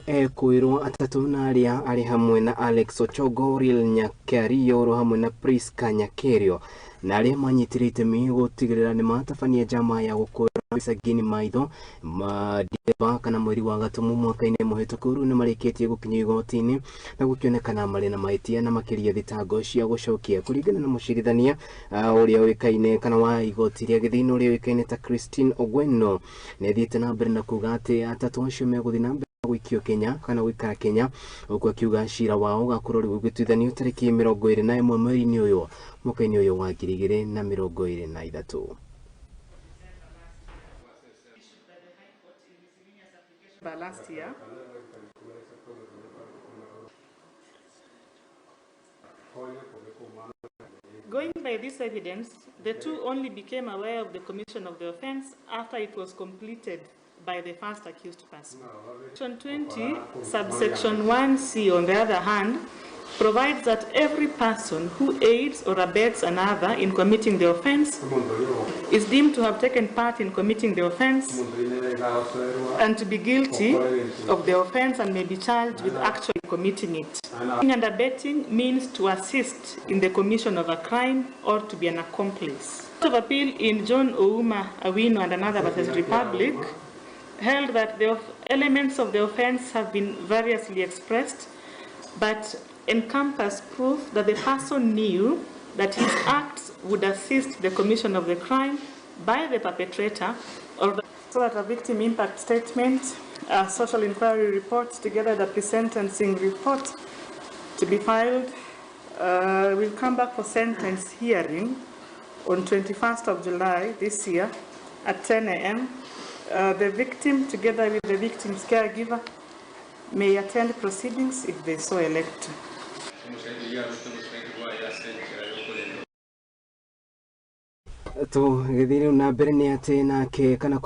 Ekuirwo atatu na aria ari hamwe na Alex Ochogo Rael Nyakerario hamwe na Pascipicah Nyakerario na aria manyitite itemi gutigirira ni matabania jama ya gukura Sagini maitho Ditheba kana mweri wa gatumu mwaka-ini muhetuku ni marikitie gukinya igoti-ini na gukionekana mari na mahitia na makiria thitango cia gucokia kuringana na mucirithania uria wikaine kana wa igoti ria githini uria wikaine ta Christine Ogweno ni thiite na mbere na kuga ati atatu acio meguthi na mbere gwikio Kenya kana gwikara Kenya uko akiuga Ciira wao gakurori gwitwithanio tariki 21 mweri-ini uyu mwaka-ini uyu wa 2023. Last year. Going by this evidence, the two only became aware of the commission of the offense after it was completed by the first accused person. Section 20, subsection 1C, on the other hand, provides that every person who aids or abets another in committing the offense is deemed to have taken part in committing the offense and to be guilty of the offense and may be charged with actually committing it. Aiding and abetting means to assist in the commission of a crime or to be an accomplice. The Court of Appeal in John Ouma Awino and another versus Republic held that the elements of the offense have been variously expressed but encompass proof that the person knew that his acts would assist the commission of the crime by the perpetrator, or so that a victim impact statement, a social inquiry report, together with a pre-sentencing report to be filed, will come back for sentence hearing on 21st of July this year at 10 a.m. The victim, together with the victim's caregiver, may attend proceedings if they so elect. Tu githiri na mbere ni ati nake kana